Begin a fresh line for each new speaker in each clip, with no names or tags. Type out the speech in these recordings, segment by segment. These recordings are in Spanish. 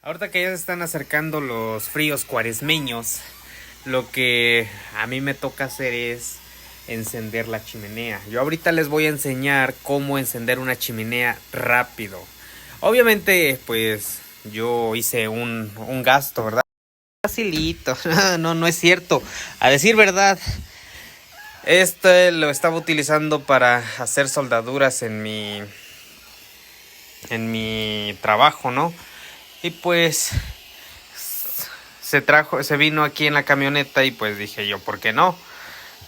Ahorita que ya se están acercando los fríos cuaresmeños, lo que a mí me toca hacer es encender la chimenea. Yo ahorita les voy a enseñar cómo encender una chimenea rápido. Obviamente, pues yo hice un gasto, ¿verdad? Facilito, no es cierto. A decir verdad, este lo estaba utilizando para hacer soldaduras en mi trabajo, ¿no? Y pues se vino aquí en la camioneta y pues dije yo, ¿por qué no?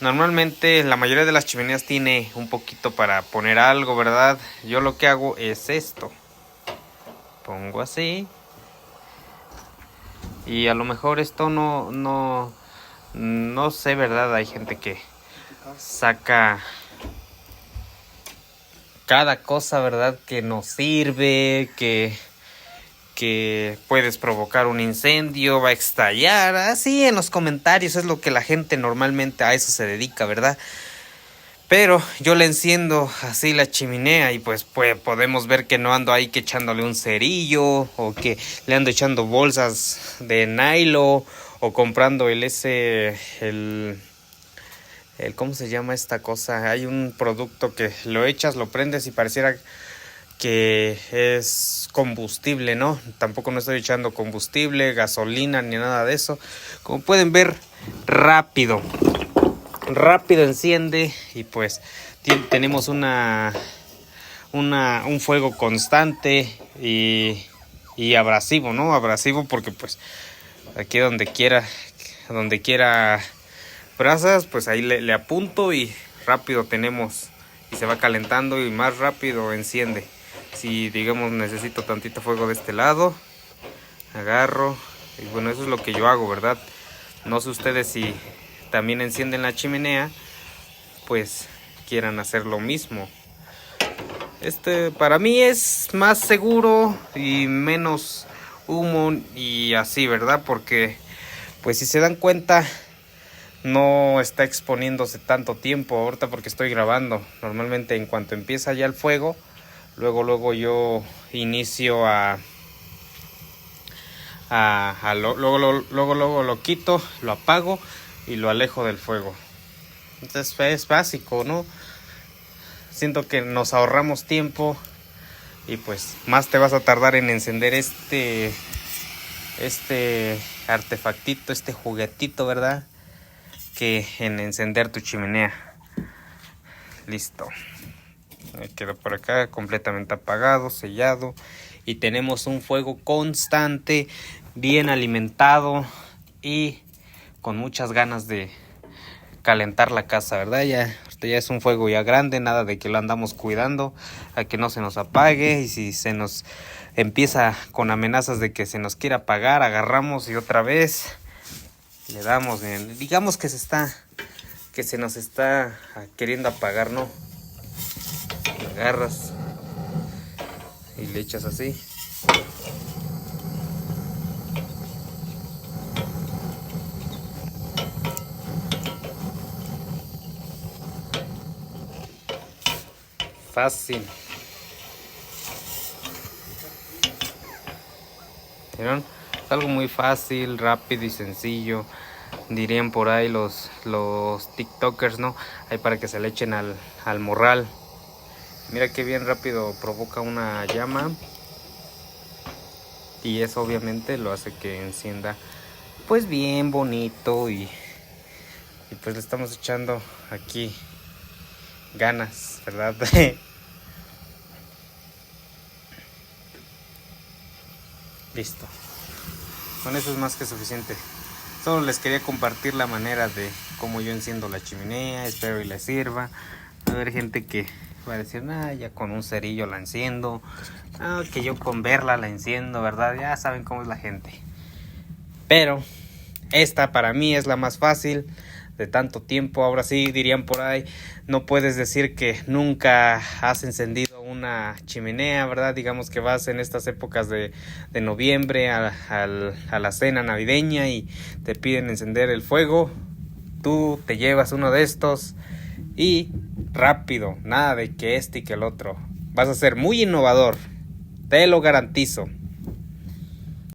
Normalmente la mayoría de las chimeneas tiene un poquito para poner algo, ¿verdad? Yo lo que hago es esto. Pongo así. Y a lo mejor esto no sé, ¿verdad? Hay gente que saca cada cosa, ¿verdad? Que nos sirve, que puedes provocar un incendio, va a estallar, así en los comentarios es lo que la gente normalmente a eso se dedica, ¿verdad? Pero yo le enciendo así la chimenea y pues podemos ver que no ando ahí que echándole un cerillo o que le ando echando bolsas de nylon o comprando el ¿cómo se llama esta cosa? Hay un producto que lo echas, lo prendes y pareciera que es combustible, ¿no? Tampoco no estoy echando combustible, gasolina ni nada de eso. Como pueden ver, rápido enciende y pues tenemos un fuego constante y abrasivo, ¿no? Abrasivo porque pues aquí donde quiera brasas, pues ahí le apunto y rápido tenemos y se va calentando y más rápido enciende. Si digamos necesito tantito fuego de este lado, agarro y bueno, eso es lo que yo hago, ¿verdad? No sé ustedes si también encienden la chimenea, pues quieran hacer lo mismo. Para mí es más seguro y menos humo y así, ¿verdad? Porque pues si se dan cuenta no está exponiéndose tanto tiempo ahorita porque estoy grabando. Normalmente en cuanto empieza ya el fuego, luego yo inicio luego lo quito, lo apago y lo alejo del fuego. Entonces es básico, ¿no? Siento que nos ahorramos tiempo y pues más te vas a tardar en encender este artefactito, este juguetito, ¿verdad? Que en encender tu chimenea. Listo. Quedó por acá completamente apagado, sellado y tenemos un fuego constante, bien alimentado y con muchas ganas de calentar la casa, ¿verdad? Ya es un fuego ya grande, nada de que lo andamos cuidando a que no se nos apague y si se nos empieza con amenazas de que se nos quiera apagar, agarramos y otra vez le damos, bien. Digamos que se nos está queriendo apagar, ¿no? Le agarras y le echas así. Fácil. ¿Vieron? Es algo muy fácil, rápido y sencillo. Dirían por ahí los tiktokers, ¿no? Ahí para que se le echen al morral. Mira qué bien rápido provoca una llama. Y eso obviamente lo hace que encienda pues bien bonito y pues le estamos echando aquí ganas, ¿verdad? Listo. Con eso es más que suficiente. Solo les quería compartir la manera de cómo yo enciendo la chimenea. Espero y les sirva. Va a haber gente que va a decir, ya con un cerillo la enciendo. Que yo con verla la enciendo, ¿verdad? Ya saben cómo es la gente. Pero esta para mí es la más fácil de tanto tiempo. Ahora sí, dirían por ahí, no puedes decir que nunca has encendido una chimenea, ¿verdad? Digamos que vas en estas épocas de noviembre a la cena navideña y te piden encender el fuego. Tú te llevas uno de estos y rápido, nada de que este y que el otro. Vas a ser muy innovador, te lo garantizo.